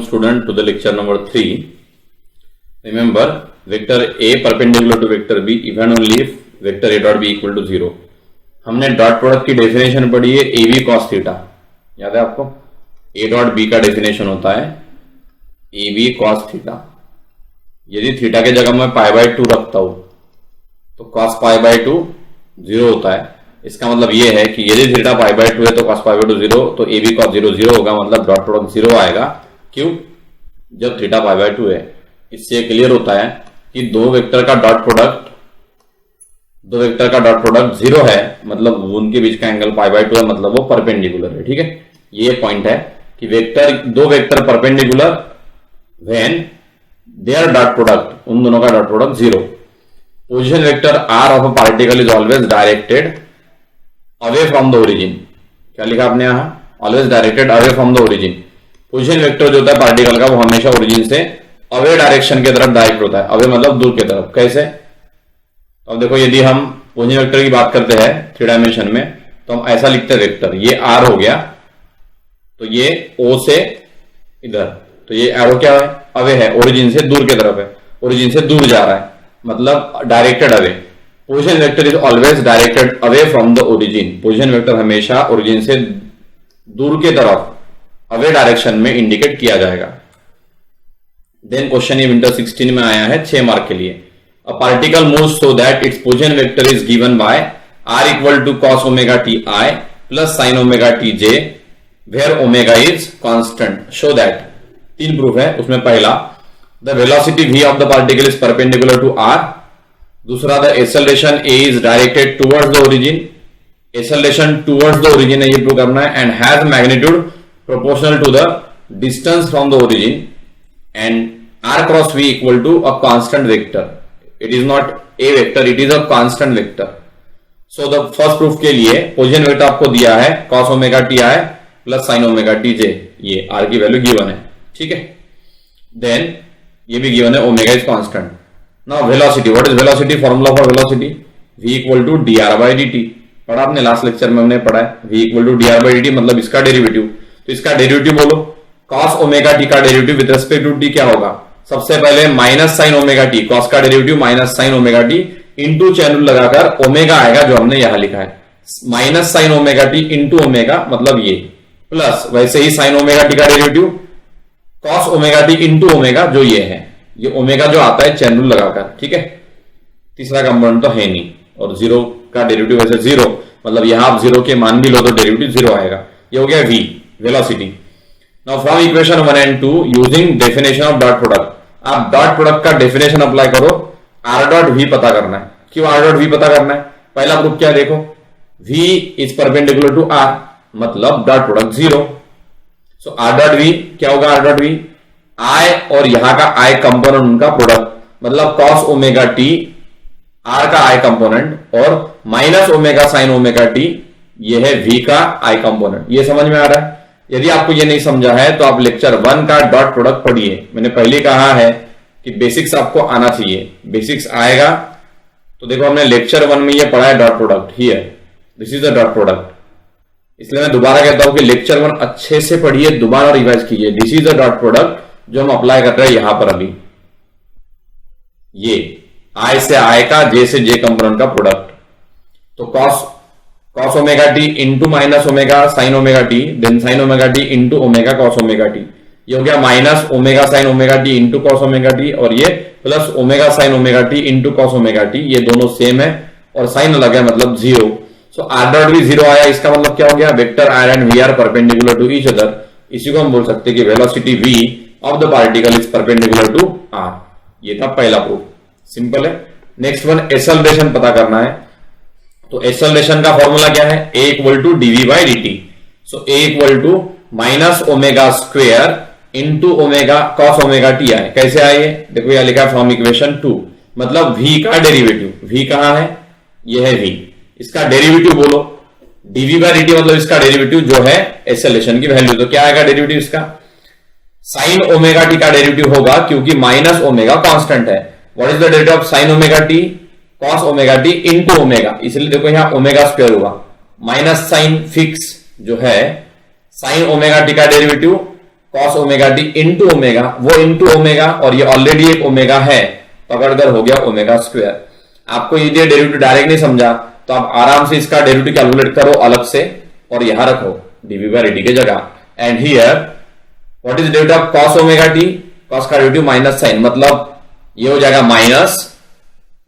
student to the lecture number 3. Remember, vector A perpendicular to vector B if and only if vector A dot B equal to 0. हमने dot product की definition पढ़ी है A B cos theta, याद है आपको? ए dot B का definition होता है ए बी कॉस थीटा। यदि थीटा के जगह मैं पाई बाय 2 रखता हूं तो कॉस पाई बाय 2 0 होता है। इसका मतलब ये है कि यदि थीटा पाई बाय 2 है तो कॉस पाई बाय 2 0, तो ए बी कॉस 0 0 होगा, मतलब डॉट प्रोडक्ट 0 आएगा। क्यों? जब थीटा पाई बाय 2 है। इससे क्लियर होता है कि दो वेक्टर का डॉट प्रोडक्ट 0 है, मतलब उनके बीच का एंगल पाई बाय 2 है, मतलब वो परपेंडिकुलर है। ठीक है, ये पॉइंट है कि दो vector perpendicular when there dot product, उन दोनों का dot product 0। Position vector r of a particle is always directed away from the origin. क्या लिखा आपने यहां? Always directed away from the origin. Position vector जो होता है पार्टिकल का वो हमेशा ओरिजिन से अवे डायरेक्शन की तरफ डायरेक्ट होता है। अवे मतलब दूर की तरफ। कैसे? अब देखो, यदि हम पोजीशन वेक्टर की बात करते हैं 3 डायमेंशन में तो हम ऐसा लिखते हैं वेक्टर, ये आर हो गया तो ये ओ से इधर, तो ये एरो क्या है? अवे है, ओरिजिन से दूर की तरफ है, ओरिजिन से दूर जा रहा है, मतलब directed away. Position vector is always directed away from the origin. Position vector हमेशा ओरिजिन से दूर की तरफ अवे डायरेक्शन में इंडिकेट किया जाएगा। देन क्वेश्चन ये विंटर 16 में आया है 6 मार्क के लिए। A particle moves so that its position vector is given by r equal to cos omega t i plus sin omega t j where omega is constant. Show that. 3 proof है उसमें। पहला, the velocity v of the particle is perpendicular to r। दूसरा, the acceleration a is directed towards the origin. Acceleration towards the origin है, ये prove करना है। And has magnitude proportional to the distance from the origin and r cross v equal to a constant vector. It is not a vector, it is a constant vector. So the first proof के लिए position vector आपको दिया है cos omega t i plus sin omega t j, ये r की value given है। ठीक है, देन ये भी गिवन है omega is constant. Now velocity, what is velocity? Formula for velocity v equal to dr by dt। पढ़ा आपने लास्ट लेक्चर में, हमने पढ़ा है v equal to dr by dt, मतलब इसका डेरिवेटिव। तो इसका डेरिवेटिव बोलो, cos ओमेगा टी का derivative with respect to t क्या होगा? सबसे पहले minus sign omega t, cos का derivative minus sign omega t into chain rule लगाकर ओमेगा आएगा जो हमने यहां लिखा है, minus sign omega t into omega, मतलब ये, प्लस वैसे ही साइन ओमेगा टी का derivative cos omega t into omega जो ये है, ये ओमेगा जो आता है चैन रूल लगाकर। ठीक है, तीसरा कंपोनेंट तो है नहीं, और 0 का डेरिवेटिव वैसे 0, मतलब यहां आप 0 के मान भी लो तो डेरिवेटिव 0 आएगा। ये हो गया v, velocity. Now from equation 1 and 2 using definition of dot product, आप डॉट प्रोडक्ट का डेफिनेशन अप्लाई करो। r डॉट v पता करना है। क्यों r डॉट v पता करना है? पहला प्रूफ क्या देखो, v is perpendicular to r, मतलब dot product 0। So r dot v क्या होगा? r डॉट v i और यहां का i कंपोनेंट उनका प्रोडक्ट, मतलब cos ओमेगा t r का i कंपोनेंट और minus omega sine omega t, ये है v का i कंपोनेंट। ये समझ में आ रहा है? यदि आपको ये नहीं समझा है तो आप लेक्चर 1 का डॉट प्रोडक्ट पढ़िए। मैंने पहले कहा है कि बेसिक्स आपको आना चाहिए, बेसिक्स आएगा तो देखो हमने लेक्चर 1 में ये पढ़ा है dot product. Here this is the dot product. इसलिए मैं दोबारा कहता हूं कि लेक्चर 1 अच्छे से पढ़िए, दोबारा रिवाइज कीजिए। This is the dot product जो हम अप्लाई कर रहे हैं यहां पर अभी। ये i से i का, j से j कंपोनेंट का प्रोडक्ट। तो cos omega t into minus omega sine omega t, then sine omega t into omega cos omega t. ये हो गया minus omega sine omega t into cos omega t, और ये plus omega sine omega t into cos omega t. ये दोनों same है और sign अलग है, मतलब 0। सो r डॉट भी 0 आया। इसका मतलब क्या हो गया? Vector r and v are perpendicular to each other. इसी को हम बोल सकते हैं कि velocity v of the particle is perpendicular to r। ये था पहला प्रूफ, सिंपल है। नेक्स्ट वन, एक्सेलरेशन पता करना है। तो एक्सेलरेशन का फॉर्मूला क्या है? a equal to dv by dt। So a equal to minus omega square into omega cos omega t i. कैसे आए? देखो यहां लिखा है फ्रॉम इक्वेशन 2, मतलब v का डेरिवेटिव। v कहां है? ये है v, इसका डेरिवेटिव बोलो dv बाई dt, मतलब इसका डेरिवेटिव जो है एक्सेलरेशन की वैल्यू। तो क्या आएगा डेरिवेटिव इसका? साइन ओमेगा टी का डेरिवेटिव होगा, क्योंकि माइनस ओमेगा कांस्टेंट है। What is the derivative of sine omega T? cos omega t into omega, इसलिए देखो यहां ओमेगा स्क्वायर होगा, माइनस साइन फिक्स जो है साइन ओमेगा टी का derivative cos omega t into omega, वो इंटू ओमेगा और ये ऑलरेडी एक ओमेगा है, पकड़कर हो गया ओमेगा स्क्वायर। आपको ये डेरिवेटिव डायरेक्ट नहीं समझा तो आप आराम से इसका डेरिवेटिव कैलकुलेट करो अलग से और यहां रखो डीवी बाई डी के जगह। And here what is derivative of cos omega t, cos का डेरिवेटिव माइनस साइन, मतलब ये हो जाएगा minus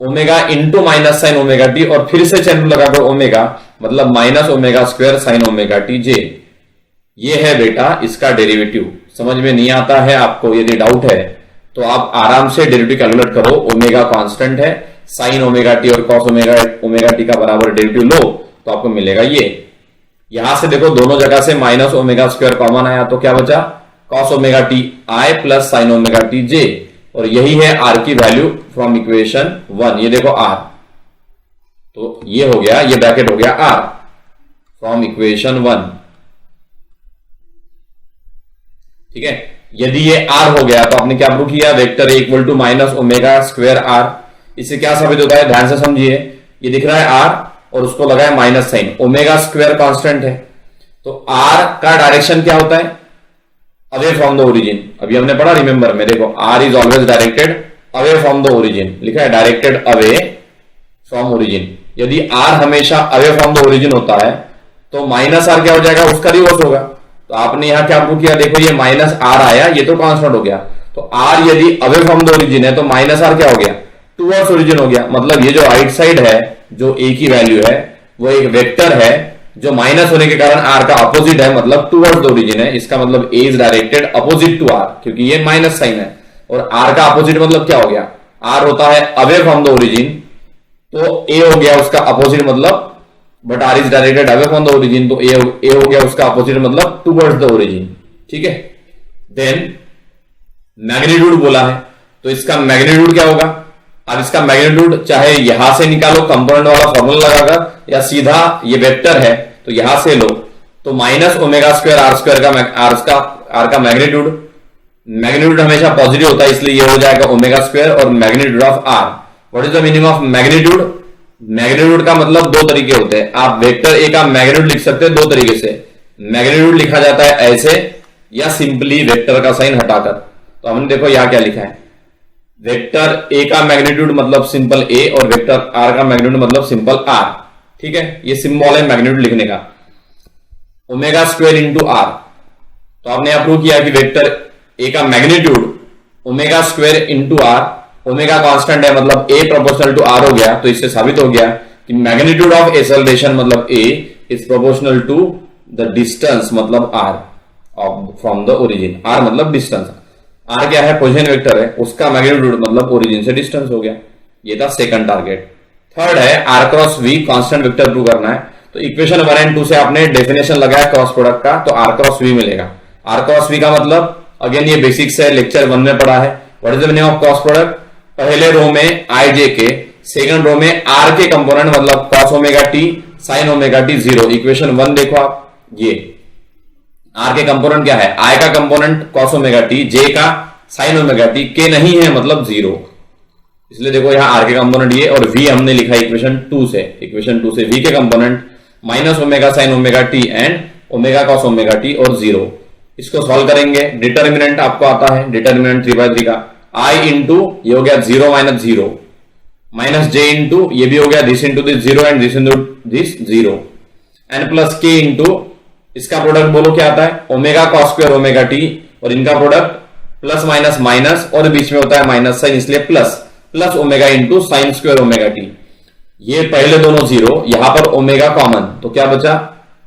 omega into minus sign omega t और फिर से चैन लगाकर ओमेगा, मतलब minus omega square sine omega t j. ये है बेटा इसका डेरिवेटिव। समझ में नहीं आता है आपको, यदि डाउट है तो आप आराम से डेरिवेटिव कैलकुलेट करो। ओमेगा कांस्टेंट है, साइन ओमेगा टी और कॉस ओमेगा टी का बराबर डेरिवेटिव लो तो आपको मिलेगा ये। यहां से देखो दोनों जगह से माइनस ओमेगा स्क्वायर कॉमन आया तो क्या बचा, cos omega t i plus sine omega t j, और यही है आर की वैल्यू फ्रॉम इक्वेशन 1। ये देखो आर, तो ये हो गया, ये ब्रैकेट हो गया आर फ्रॉम इक्वेशन 1। ठीक है, यदि ये आर हो गया तो आपने क्या प्रूव किया, vector equal to minus omega square r. इससे क्या साबित होता है, ध्यान से समझिए। ये दिख रहा है आर और उसको लगा है minus sign, omega square constant है तो आर का डायरेक्शन क्या होता है, अवे फ्रॉम द ओरिजिन। अभी हमने पढ़ा रिमेंबर में, देखो r is always directed away from the origin, लिखा है डायरेक्टेड अवे फ्रॉम ओरिजिन। यदि आर हमेशा अवे फ्रॉम द ओरिजिन होता है तो माइनस आर क्या हो जाएगा, उसका रिवर्स होगा। तो आपने यहां क्या प्रूव किया, देखो ये माइनस आर आया, ये तो कांस्टेंट हो गया, तो आर यदि अवे फ्रॉम द ओरिजिन है तो माइनस आर क्या हो गया, टूवर्ड्स ओरिजिन हो गया। मतलब ये जो राइट साइड है, जो ए की वैल्यू है, वो एक वेक्टर है जो माइनस होने के कारण आर का अपोजिट है, मतलब टूवर्ड्स द ओरिजिन है। इसका मतलब a is directed opposite to r, क्योंकि ये माइनस साइन है। और आर का अपोजिट मतलब क्या हो गया, आर होता है अवे फ्रॉम द ओरिजिन, तो ए हो गया उसका अपोजिट मतलब, but r is directed away from the origin, तो ए हो गया उसका अपोजिट मतलब टूवर्ड्स द ओरिजिन। ठीक है, देन मैग्नीट्यूड बोला है तो इसका मैग्नीट्यूड क्या होगा। अब इसका मैग्नीट्यूड चाहे यहां से निकालो कंपोनेंट वाला फॉर्मूला लगाकर, या सीधा ये वेक्टर है तो यहां से लो, तो minus omega square r square का आर का मैग्नीट्यूड हमेशा पॉजिटिव होता है, इसलिए ये हो जाएगा ओमेगा स्क्वायर और magnitude of r. What is the meaning of magnitude, magnitude का मतलब दो तरीके होते हैं। आप वेक्टर ए का मैग्नीट्यूड लिख सकते हैं दो तरीके से, मैग्नीट्यूड लिखा जाता है ऐसे या सिंपली वेक्टर का साइन हटाकर। तो हमने देखो यहां क्या लिखा है, वेक्टर ए का मैग्नीट्यूड मतलब सिंपल ए और वेक्टर आर का मैग्नीट्यूड मतलब सिंपल आर। ठीक है, ये सिंबल है मैग्नीट्यूड लिखने का, ओमेगा स्क्वायर इंटू आर। तो आपने यहां प्रूव किया कि वेक्टर ए का magnitude omega square into r, omega constant है मतलब ए प्रोपोर्शनल टू आर हो गया। तो इससे साबित हो गया कि मैग्नीट्यूड ऑफ एक्सेलरेशन मतलब a is proportional to the distance मतलब r from the origin. R मतलब डिस्टेंस, आर क्या है, पोजीशन वेक्टर है, उसका मैग्नीट्यूड मतलब ओरिजिन से डिस्टेंस हो गया। ये था सेकंड टारगेट। थर्ड है r cross v constant vector prove करना है। तो इक्वेशन 1 एंड 2 से आपने डेफिनेशन लगाया क्रॉस प्रोडक्ट का, तो आर क्रॉस वी मिलेगा। आर क्रॉस वी का मतलब अगेन ये बेसिक्स है, लेक्चर 1 में पढ़ा है। What is the meaning of cross product, पहले रो में आई जे के, सेकंड रो में आर के कंपोनेंट मतलब cos omega T sign omega T 0। Equation 1 देखो आप, ये आर के कंपोनेंट क्या है, आई का कंपोनेंट कॉस ओमेगा टी, जे का साइन ओमेगा टी, के नहीं है मतलब 0, इसलिए देखो यहां आर के कंपोनेंट ये, और वी हमने लिखा इक्वेशन 2 से। इक्वेशन 2 से वी के component minus omega sine omega T and omega cos omega t और 0। इसको सॉल्व करेंगे, डिटर्मिनेंट आपको आता है, डिटर्मिनेंट 3/3 का आई इंटू ये हो गया 0 माइनस 0 माइनस जे इंटू ये भी हो गया this into this 0 and this into this 0 and plus के इंटू इसका प्रोडक्ट बोलो क्या आता है, omega cos square omega t, और इनका प्रोडक्ट प्लस माइनस माइनस और बीच में होता है माइनस साइन, इसलिए plus plus omega into sine square omega t. ये पहले दोनों 0, यहां पर ओमेगा कॉमन, तो क्या बचा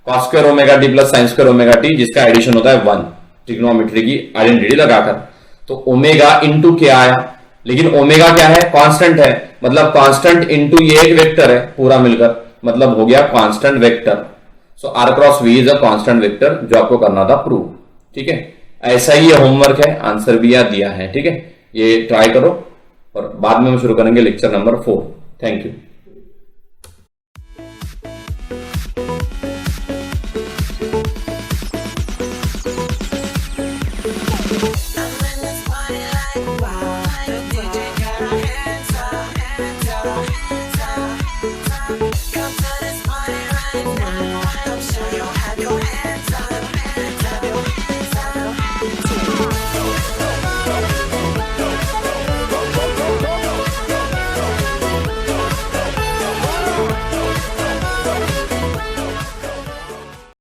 cos square omega T plus sine square omega T, जिसका एडिशन होता है 1 ट्रिग्नोमेट्री की आइडेंटिटी लगाकर। तो ओमेगा इंटू क्या आया, लेकिन ओमेगा क्या है, कांस्टेंट है, मतलब कांस्टेंट इंटू ये एक वेक्टर है पूरा मिलकर, मतलब हो गया constant vector. So r cross v is a constant vector, जो आपको करना था प्रूव। ठीक है, ऐसा ही ये होमवर्क है, आंसर भी यहां दिया है। ठीक है, ये ट्राई करो और बाद में हम शुरू करेंगे लेक्चर नंबर 4। Thank you.